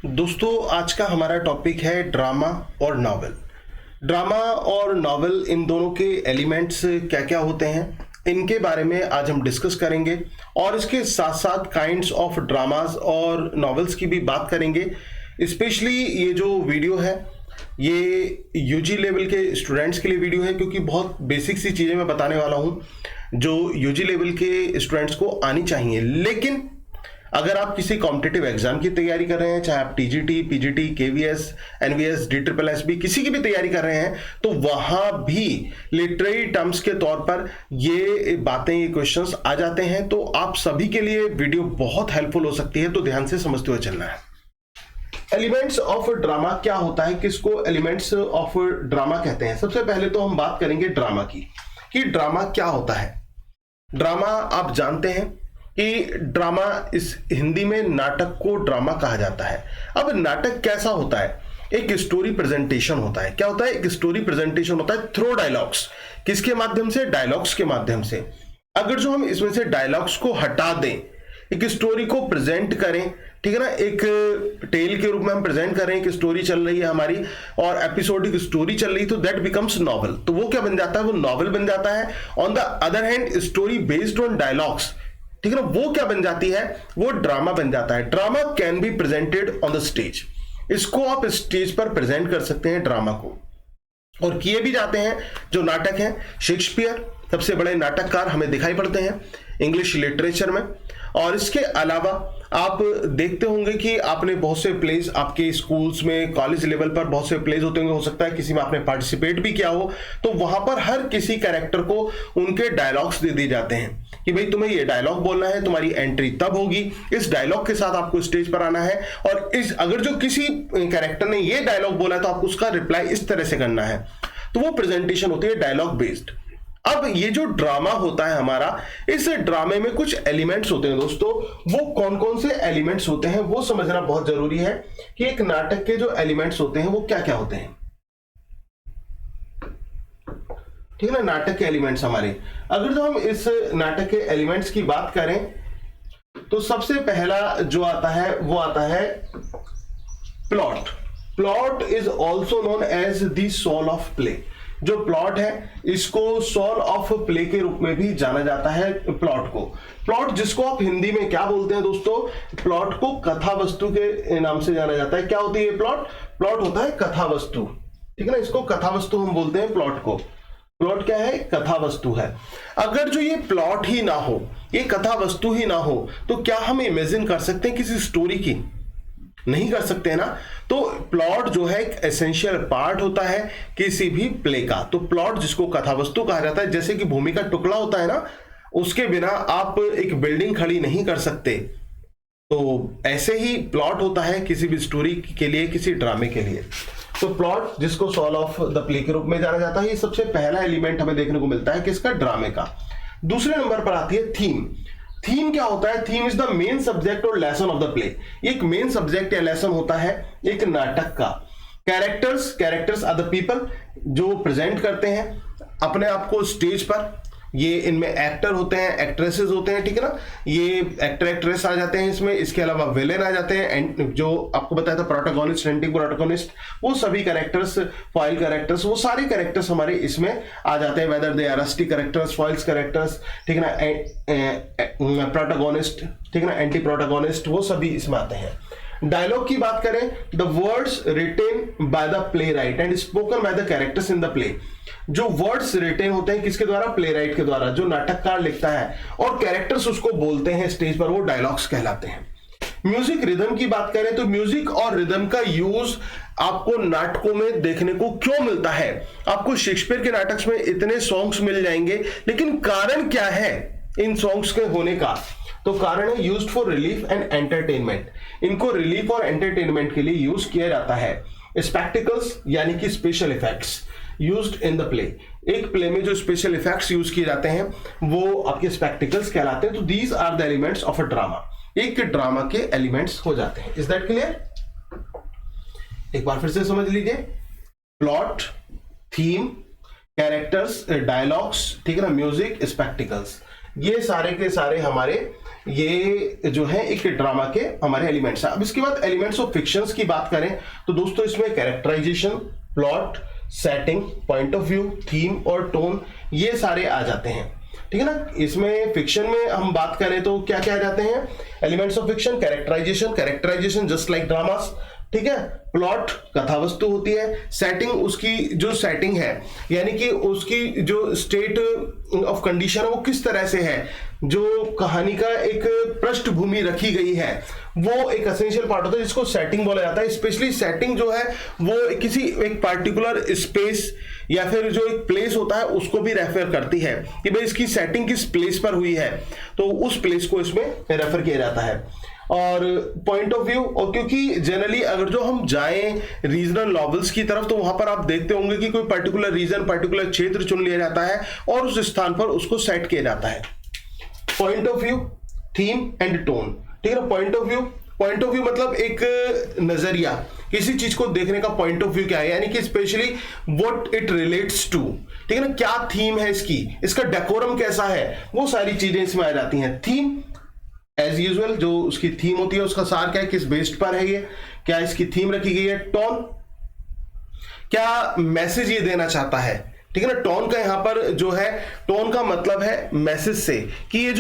दोस्तों, आज का हमारा टॉपिक है ड्रामा और नॉवेल। ड्रामा और नॉवेल, इन दोनों के एलिमेंट्स क्या क्या होते हैं, इनके बारे में आज हम डिस्कस करेंगे और इसके साथ साथ काइंड्स ऑफ ड्रामास और नॉवेल्स की भी बात करेंगे। स्पेशली ये जो वीडियो है ये यूजी लेवल के स्टूडेंट्स के लिए वीडियो है, क्योंकि बहुत बेसिक सी चीज़ें मैं बताने वाला हूँ जो यूजी लेवल के स्टूडेंट्स को आनी चाहिए। लेकिन अगर आप किसी कॉम्पिटिटिव एग्जाम की तैयारी कर रहे हैं, चाहे आप TGT, PGT, KVS, NVS, DSSB किसी की भी तैयारी कर रहे हैं, तो वहां भी लिटरेरी टर्म्स के तौर पर ये बातें, ये क्वेश्चंस आ जाते हैं। तो आप सभी के लिए वीडियो बहुत हेल्पफुल हो सकती है, तो ध्यान से समझते हुए चलना है। एलिमेंट्स ऑफ ड्रामा क्या होता है, किसको एलिमेंट्स ऑफ ड्रामा कहते हैं? सबसे पहले तो हम बात करेंगे ड्रामा की, कि ड्रामा क्या होता है। ड्रामा आप जानते हैं कि ड्रामा, इस हिंदी में नाटक को ड्रामा कहा जाता है। अब नाटक कैसा होता है? एक स्टोरी प्रेजेंटेशन होता है। क्या होता है? एक स्टोरी प्रेजेंटेशन होता है थ्रू डायलॉग्स। किसके माध्यम से? डायलॉग्स के माध्यम से। अगर जो हम इसमें से डायलॉग्स को हटा दें, एक स्टोरी को प्रेजेंट करें, ठीक है ना, एक टेल के रूप में हम प्रेजेंट करें, एक स्टोरी चल रही है हमारी और एपिसोडिक स्टोरी चल रही, तो दैट बिकम्स नॉवल। तो वो क्या बन जाता है? वो नॉवल बन जाता है। On the other hand, story based on dialogues, ठीक है ना, वो क्या बन जाती है? वो ड्रामा बन जाता है। Drama can be presented on the stage. इसको आप स्टेज पर प्रेजेंट कर सकते हैं ड्रामा को, और किए भी जाते हैं। जो नाटक हैं, शेक्सपियर सबसे बड़े नाटककार हमें दिखाई पड़ते हैं इंग्लिश लिटरेचर में। और इसके अलावा आप देखते होंगे कि आपने बहुत से प्लेज आपके स्कूल्स में, कॉलेज लेवल पर बहुत से प्लेज होते होंगे, हो सकता है किसी में आपने पार्टिसिपेट भी किया हो। तो वहां पर हर किसी कैरेक्टर को उनके डायलॉग्स दे दिए जाते हैं कि भाई तुम्हें ये डायलॉग बोलना है, तुम्हारी एंट्री तब होगी, इस डायलॉग के साथ आपको स्टेज पर आना है, और इस अगर जो किसी कैरेक्टर ने ये डायलॉग बोला है तो आपको उसका रिप्लाई इस तरह से करना है। तो वो प्रेजेंटेशन होती है डायलॉग बेस्ड। अब ये जो ड्रामा होता है हमारा, इस ड्रामे में कुछ एलिमेंट्स होते हैं दोस्तों। वो कौन कौन से एलिमेंट्स होते हैं वो समझना बहुत जरूरी है कि एक नाटक के जो एलिमेंट्स होते हैं वो क्या क्या होते हैं, ठीक है ना। नाटक के एलिमेंट्स हमारे, अगर जो हम इस नाटक के एलिमेंट्स की बात करें तो सबसे पहला जो आता है वो आता है plot. Plot is also known as the soul of play. जो प्लॉट है इसको सोल ऑफ प्ले के रूप में भी जाना जाता है। प्लॉट को, प्लॉट जिसको आप हिंदी में क्या बोलते हैं दोस्तों? प्लॉट को कथा वस्तु के नाम से जाना जाता है। क्या होती है प्लॉट? प्लॉट होता है कथा वस्तु, ठीक है ना। इसको कथा वस्तु हम बोलते हैं प्लॉट को। प्लॉट क्या है? कथा वस्तु है। अगर जो ये प्लॉट ही ना हो, ये कथा वस्तु ही ना हो, तो क्या हम इमेजिन कर सकते हैं किसी स्टोरी की? नहीं कर सकते हैं ना। तो प्लॉट जो है एक एसेंशियल पार्ट होता है किसी भी प्ले का। तो प्लॉट जिसको कथा वस्तु कहा जाता है, जैसे कि भूमि का टुकड़ा होता है ना, उसके बिना आप एक बिल्डिंग खड़ी नहीं कर सकते। तो ऐसे ही प्लॉट होता है किसी भी स्टोरी के लिए, किसी ड्रामे के लिए। तो प्लॉट जिसको सोल ऑफ द प्ले के रूप में जाना जाता है, ये सबसे पहला एलिमेंट हमें देखने को मिलता है किसका? ड्रामे का। दूसरे नंबर पर आती है थीम। थीम क्या होता है? Theme is the main subject और लेसन ऑफ द प्ले। एक मेन सब्जेक्ट या लेसन होता है एक नाटक का। कैरेक्टर्स आर द पीपल जो प्रेजेंट करते हैं अपने आप को स्टेज पर। ये इनमें एक्टर होते हैं, एक्ट्रेसेस होते हैं, ठीक है ना। ये एक्टर एक्ट्रेस आ जाते हैं इसमें। इसके अलावा विलेन आ जाते हैं, जो आपको बताया था प्रोटोगोनिस्ट, एंटी प्रोटोगोनिस्ट, वो सभी कैरेक्टर्स, फॉइल कैरेक्टर्स, वो सारे कैरेक्टर्स हमारे इसमें आ जाते हैं। Whether they are rusty characters, foils characters, ठीक है ना, प्रोटोगोनिस्ट, ठीक है ना, एंटी प्रोटोगोनिस्ट, वो सभी इसमें आते हैं। डायलॉग की बात करें, the words written by the play right and spoken by the characters in the play. जो वर्ड्स रिटेन होते हैं किसके द्वारा? प्ले राइट के द्वारा, जो नाटककार लिखता है, और कैरेक्टर्स उसको बोलते हैं स्टेज पर, वो डायलॉग्स कहलाते हैं। म्यूजिक, रिदम की बात करें तो म्यूजिक और रिदम का यूज आपको नाटकों में देखने को क्यों मिलता है? आपको शेक्सपियर के नाटक में इतने सॉन्ग्स मिल जाएंगे, लेकिन कारण क्या है इन सॉन्ग्स के होने का? तो कारण है used for relief and entertainment. इनको रिलीफ और एंटरटेनमेंट के लिए यूज किया जाता है। स्पेक्टिकल्स यानी कि special effects used in the play. एक प्ले में जो स्पेशल इफेक्ट्स यूज किए जाते हैं वो आपके स्पेक्टिकल्स कहलाते हैं। तो these are the elements of a drama. एक ड्रामा के एलिमेंट्स हो जाते हैं। Is that clear? एक बार फिर से समझ लीजिए। प्लॉट, थीम, कैरेक्टर्स, डायलॉग्स, ठीक है ना, म्यूजिक, स्पेक्टिकल्स, ये सारे के सारे हमारे ये जो है एक ड्रामा के हमारे एलिमेंट्स हैं। अब इसके बाद एलिमेंट्स ऑफ फिक्शंस की बात करें तो दोस्तों इसमें characterisation, plot, setting, point of view, theme और टोन ये सारे आ जाते हैं, ठीक है ना। इसमें फिक्शन में हम बात करें तो क्या क्या आ जाते हैं, elements of fiction, characterisation just like dramas, ठीक है। प्लॉट कथा वस्तु होती है, सेटिंग उसकी जो सेटिंग है यानी कि उसकी जो स्टेट ऑफ कंडीशन है वो किस तरह से है, जो कहानी का एक पृष्ठभूमि रखी गई है वो एक एसेंशियल पार्ट होता है जिसको सेटिंग बोला जाता है। स्पेशली सेटिंग जो है वो किसी एक पार्टिकुलर स्पेस या फिर जो एक प्लेस होता है उसको भी रेफर करती है कि भाई इसकी सेटिंग किस प्लेस पर हुई है, तो उस प्लेस को इसमें रेफर किया जाता है। और पॉइंट ऑफ व्यू, और क्योंकि जनरली अगर जो हम जाएं रीजनल नॉवेल्स की तरफ तो वहां पर आप देखते होंगे कि कोई पर्टिकुलर रीजन, पर्टिकुलर क्षेत्र चुन लिया जाता है और उस स्थान पर उसको सेट किया जाता है। Point of view, theme and tone, ठीक है ना। पॉइंट ऑफ व्यू मतलब एक नजरिया, किसी चीज को देखने का पॉइंट ऑफ व्यू क्या है, यानी कि specially what it relates to, ठीक है ना, क्या थीम है इसकी, इसका डेकोरम कैसा है, वो सारी चीजें इसमें आ जाती हैं। थीम एज यूजुअल जो उसकी थीम होती है उसका सार क्या है, किस बेस्ड पर है ये, क्या इसकी थीम रखी गई है। टोन, क्या मैसेज ये देना चाहता है, ठीक है ना। टोन का यहां पर जो है, टोन का मतलब है मैसेज से कि ये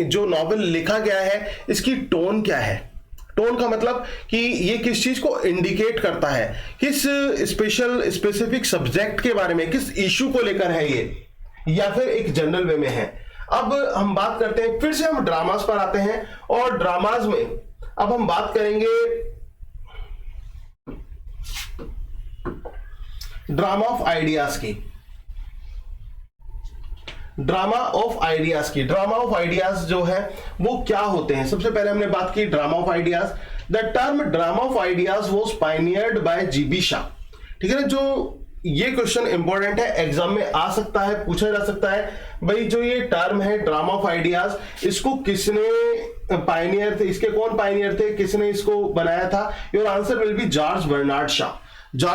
जो नॉवेल लिखा गया है इसकी टोन क्या है। टोन का मतलब कि ये किस चीज को इंडिकेट करता है, किस स्पेसिफिक सब्जेक्ट के बारे में, किस इशू को लेकर है ये, या फिर एक जनरल वे में है। अब हम बात करते हैं, फिर से हम ड्रामास पर आते हैं और ड्रामास में अब हम बात करेंगे ड्रामा ऑफ आइडियाज की। ड्रामा ऑफ आइडियाज जो है वो क्या होते हैं। सबसे पहले हमने बात की drama of ideas. The term drama of ideas was pioneered by GB Shaw, ठीक है ना। जो ये क्वेश्चन इंपॉर्टेंट है, एग्जाम में आ सकता है, पूछा जा सकता है, भाई जो ये टर्म है ड्रामा ऑफ आइडियाज इसको किसने पायनियर थे, इसके कौन पायनियर थे, किसने इसको बनाया था। Your answer will be George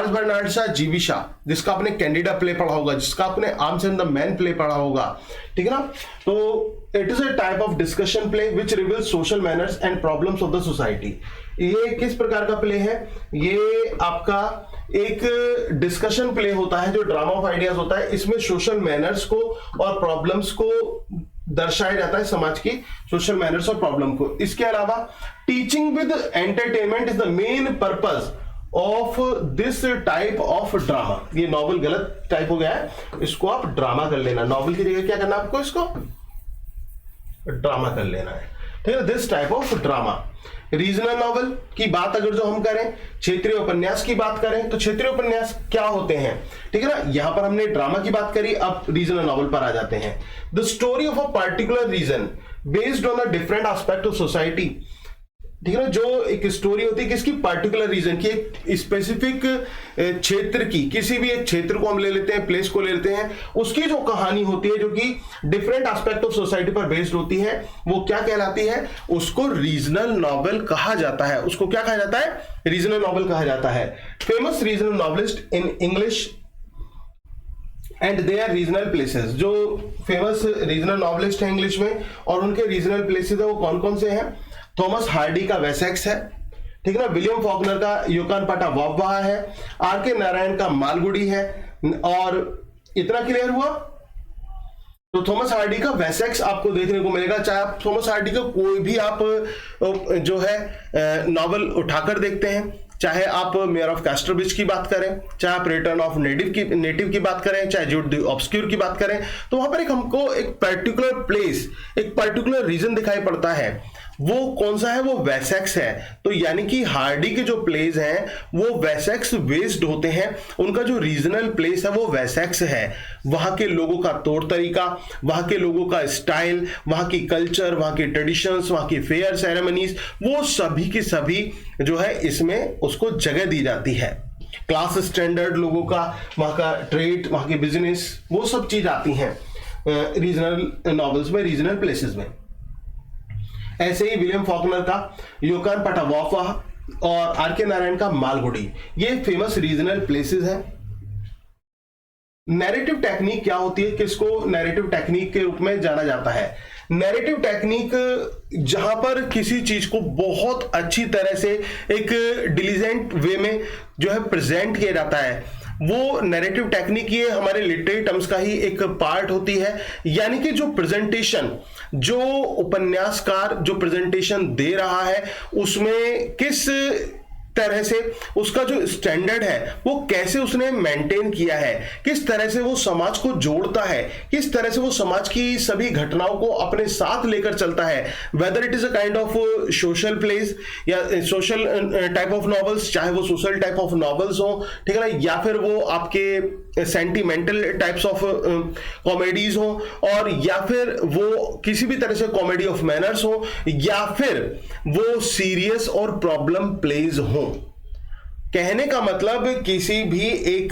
Bernard Shaw, GB Shaw, जिसका आपने कैंडिडा प्ले पढ़ा होगा, जिसका आपने Arms and the Man play पढ़ा होगा, ठीक है ना। तो it is a type of discussion play which reveals social manners and problems of the society. ये किस प्रकार का प्ले है, ये आपका एक डिस्कशन प्ले होता है जो ड्रामा ऑफ आइडियाज होता है। इसमें सोशल मैनर्स को और प्रॉब्लम्स को दर्शाया जाता है, समाज की सोशल मैनर्स और प्रॉब्लम को। इसके अलावा teaching with entertainment is the main purpose of this type of drama. ये नॉवल गलत टाइप हो गया है, इसको आप ड्रामा कर लेना, नॉवल की जगह क्या करना है आपको, इसको ड्रामा कर लेना है, ठीक है। This type of drama. Regional novel की बात अगर जो हम करें, क्षेत्रीय उपन्यास की बात करें तो क्षेत्रीय उपन्यास क्या होते हैं, ठीक है ना। यहां पर हमने ड्रामा की बात करी, अब रीजनल नॉवल पर आ जाते हैं। The story of a particular region based on a different aspect of society, ठीक है ना। जो एक स्टोरी होती है किसकी, पर्टिकुलर रीजन की, एक स्पेसिफिक क्षेत्र की, किसी भी एक क्षेत्र को हम ले लेते हैं, प्लेस को ले लेते हैं, उसकी जो कहानी होती है जो कि डिफरेंट एस्पेक्ट ऑफ सोसाइटी पर बेस्ड होती है, वो क्या कहलाती है, उसको रीजनल नॉवेल कहा जाता है। उसको क्या कहा जाता है, रीजनल नॉवेल कहा जाता है। Famous regional novelist in English and their regional places, जो फेमस रीजनल नॉवेलिस्ट है इंग्लिश में और उनके रीजनल प्लेसेस है वो कौन कौन से हैं। थॉमस हार्डी का वेसेक्स है, ठीक है ना। विलियम फॉकनर का यूकान वाववाहा है, आर के नारायण का मालगुडी है, और इतना क्लियर हुआ। तो थॉमस हार्डी का वेसेक्स आपको देखने को मिलेगा, चाहे आप थॉमस हार्डी का कोई भी आप जो है नॉवल उठाकर देखते हैं, चाहे आप मेयर ऑफ कैस्टरब्रिज की बात करें, चाहे आप रिटर्न ऑफ नेटिव की बात करें, चाहे जुड द ऑब्स्क्यूर की बात करें, तो वहां पर एक हमको एक पर्टिकुलर प्लेस, एक पर्टिकुलर रीजन दिखाई पड़ता है। वो कौन सा है, वो वेसेक्स है। तो यानी कि हार्डी के जो प्लेस हैं वो वेसेक्स बेस्ड होते हैं, उनका जो रीजनल प्लेस है वो वेसेक्स है। वहां के लोगों का तौर तरीका, वहां के लोगों का स्टाइल, वहां की कल्चर, वहां की ट्रेडिशंस, वहां की फेयर सेरेमनीज, वो सभी की सभी जो है इसमें उसको जगह दी जाती है। क्लास स्टैंडर्ड लोगों का, वहां का ट्रेड, वहां की बिजनेस, वो सब चीज आती हैं रीजनल नॉवेल्स में, रीजनल प्लेसेस में। ऐसे ही विलियम फॉकनर का यूकान वाववाहा और आर के नारायण का मालगुडी, ये फेमस रीजनल प्लेसेस हैं। नैरेटिव टेक्निक क्या होती है, किसको नैरेटिव टेक्निक के रूप में जाना जाता है। नैरेटिव टेक्निक जहां पर किसी चीज को बहुत अच्छी तरह से एक डिलीजेंट वे में जो है प्रेजेंट किया जाता है, वो नैरेटिव टेक्निक ये हमारे लिटरेरी टर्म्स का ही एक पार्ट होती है। यानी कि जो प्रेजेंटेशन, जो उपन्यासकार जो प्रेजेंटेशन दे रहा है उसमें किस तरह से उसका जो स्टैंडर्ड है वो कैसे उसने मेंटेन किया है, किस तरह से वो समाज को जोड़ता है, किस तरह से वो समाज की सभी घटनाओं को अपने साथ लेकर चलता है, whether it is a kind of social place या सोशल टाइप ऑफ नॉवेल्स, चाहे वो सोशल टाइप ऑफ नॉवेल्स हो, ठीक है ना, या फिर वो आपके सेंटिमेंटल टाइप्स ऑफ कॉमेडीज हो, और या फिर वो किसी भी तरह से कॉमेडी ऑफ मैनर्स हो, या फिर वो सीरियस और प्रॉब्लम प्लेज हो। कहने का मतलब किसी भी एक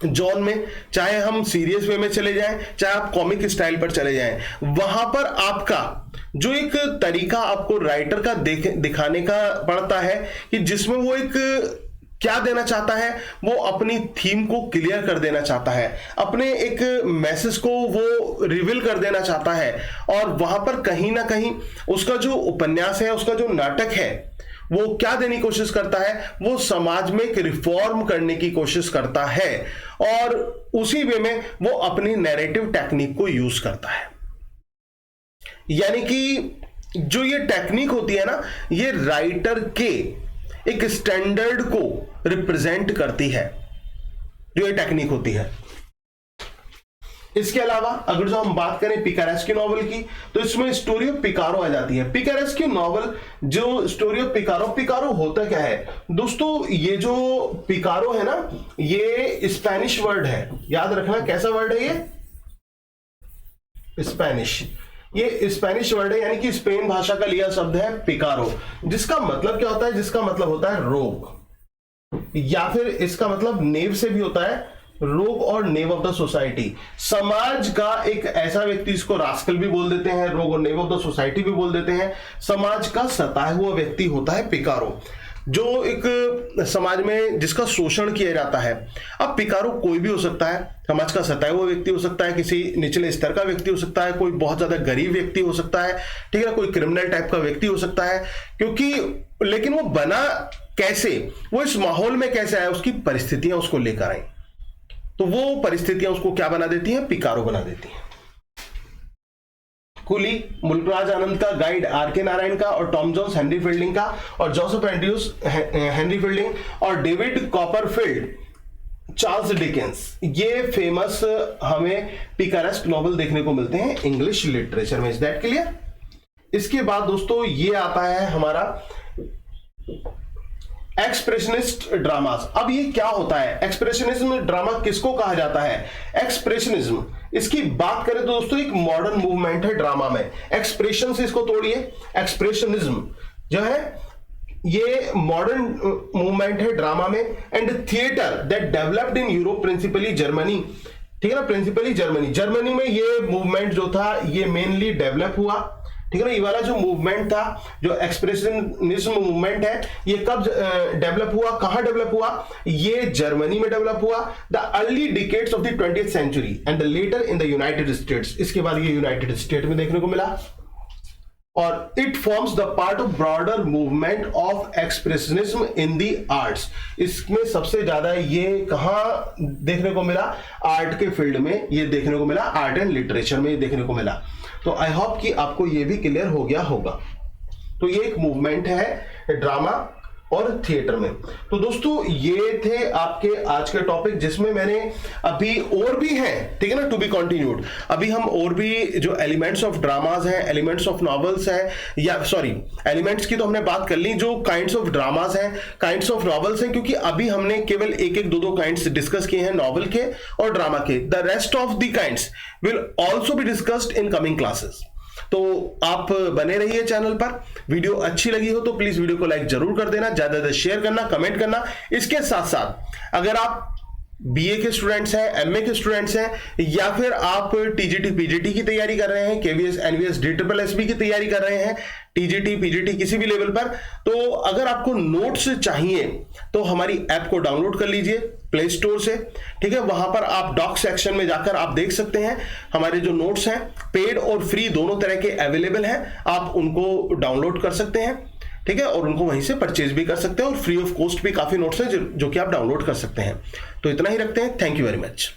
जॉन में, चाहे हम सीरियस वे में चले जाएं, चाहे आप कॉमिक स्टाइल पर चले जाएं, वहां पर आपका जो एक तरीका आपको राइटर का दिखाने का पड़ता है कि जिसमें वो एक क्या देना चाहता है, वो अपनी थीम को क्लियर कर देना चाहता है, अपने एक मैसेज को वो रिवील कर देना चाहता है, और वहां पर कहीं ना कहीं उसका जो उपन्यास है, उसका जो नाटक है, वो क्या देने की कोशिश करता है, वो समाज में एक रिफॉर्म करने की कोशिश करता है, और उसी वे में वो अपनी नैरेटिव टेक्निक को यूज करता है। यानी कि जो ये टेक्निक होती है ना, ये राइटर के एक स्टैंडर्ड को रिप्रेजेंट करती है, जो ये टेक्निक होती है। इसके अलावा अगर जो हम बात करें पिकारेस्की नॉवल की, तो इसमें स्टोरी ऑफ पिकारो आ जाती है। पिकारेस्की नॉवल, जो स्टोरी ऑफ पिकारो, पिकारो होता क्या है दोस्तों, ये जो पिकारो है ना, ये स्पेनिश वर्ड है, याद रखना कैसा वर्ड है ये, स्पेनिश, ये स्पेनिश वर्ड है, यानी कि स्पेन भाषा का लिया शब्द है पिकारो, जिसका मतलब क्या होता है, जिसका मतलब होता है रोग, या फिर इसका मतलब नेव से भी होता है, रोग और नेव ऑफ द सोसाइटी, समाज का एक ऐसा व्यक्ति, इसको रास्कल भी बोल देते हैं, रोग और नेव ऑफ द सोसाइटी भी बोल देते हैं, समाज का सताया हुआ व्यक्ति होता है पिकारो, जो एक समाज में जिसका शोषण किया जाता है। अब पिकारो कोई भी हो सकता है, समाज का सताया हुआ व्यक्ति हो सकता है, किसी निचले स्तर का व्यक्ति हो सकता है, कोई बहुत ज्यादा गरीब व्यक्ति हो सकता है, ठीक है, कोई क्रिमिनल टाइप का व्यक्ति हो सकता है, क्योंकि लेकिन वो बना कैसे, वो इस माहौल में कैसे आया, उसकी परिस्थितियां उसको लेकर आई, तो वो परिस्थितियां उसको क्या बना देती हैं, पिकारो बना देती हैं। कुली मुल्कराज आनंद का, गाइड आर.के. नारायण का, और टॉम जोन्स हेनरी फील्डिंग का, और जोसेफ एंड्रयूज हेनरी फील्डिंग, और डेविड कॉपरफील्ड चार्ल्स डिकेंस, ये फेमस हमें पिकारेस्क नॉवल देखने को मिलते हैं इंग्लिश लिटरेचर में। Is that clear? इसके बाद दोस्तों ये आता है हमारा एक्सप्रेशनिस्ट ड्रामास। अब ये क्या होता है, एक्सप्रेशनिज्म ड्रामा किसको कहा जाता है? एक्सप्रेशनिज्म, इसकी बात करें तो दोस्तों एक मॉडर्न मूवमेंट है ड्रामा में। एक्सप्रेशन से इसको तोड़िए, एक्सप्रेशनिज्म जो है ये मॉडर्न मूवमेंट है ड्रामा में, and theatre that developed in Europe, principally Germany, ठीक है ना, प्रिंसिपली जर्मनी, जर्मनी में ये मूवमेंट जो था ये मेनली डेवलप हुआ, ठीक है ना। ये वाला जो मूवमेंट था, जो एक्सप्रेशनिज्म मूवमेंट है, ये कब डेवलप हुआ, कहां डेवलप हुआ? ये जर्मनी में डेवलप हुआ, the early decades of the 20th century and later in the United States. इसके बाद ये यूनाइटेड स्टेट में देखने को मिला, और it forms the part of broader movement of expressionism in the arts. इसमें सबसे ज्यादा ये कहां देखने को मिला? आर्ट के फील्ड में ये देखने को मिला, आर्ट एंड लिटरेचर में ये देखने को मिला। तो आई होप कि आपको ये भी क्लियर हो गया होगा। तो ये एक मूवमेंट है ड्रामा और थिएटर में। तो दोस्तों ये थे आपके आज के टॉपिक, जिसमें मैंने अभी और भी हैं, ठीक है ना, टू बी कंटिन्यूड। अभी हम और भी जो एलिमेंट्स ऑफ ड्रामाज हैं, एलिमेंट्स ऑफ नॉवेल्स हैं, या सॉरी एलिमेंट्स की तो हमने बात कर ली, जो काइंड्स ऑफ ड्रामाज हैं, काइंड्स ऑफ नॉवेल्स हैं, क्योंकि अभी हमने केवल एक दो काइंड्स डिस्कस किए हैं नॉवेल के और ड्रामा के। The rest of the kinds will also be discussed in coming classes. तो आप बने रहिए चैनल पर। वीडियो अच्छी लगी हो तो प्लीज वीडियो को लाइक जरूर कर देना, ज्यादा से शेयर करना, कमेंट करना। इसके साथ साथ अगर आप बीए के स्टूडेंट्स हैं, एमए के स्टूडेंट्स हैं, या फिर आप टीजीटी पीजीटी की तैयारी कर रहे हैं, केवीएस एनवीएस DSSB की तैयारी कर रहे हैं, टीजीटी पीजीटी किसी भी लेवल पर, तो अगर आपको नोट्स चाहिए तो हमारी ऐप को डाउनलोड कर लीजिए प्ले स्टोर से, ठीक है। वहां पर आप डॉक सेक्शन में जाकर आप देख सकते हैं हमारे जो नोट्स हैं, पेड और फ्री दोनों तरह के अवेलेबल हैं, आप उनको डाउनलोड कर सकते हैं, ठीक है, और उनको वहीं से परचेज भी कर सकते हैं, और फ्री ऑफ कॉस्ट भी काफी नोट्स हैं जो कि आप डाउनलोड कर सकते हैं। तो इतना ही रखते हैं। Thank you very much.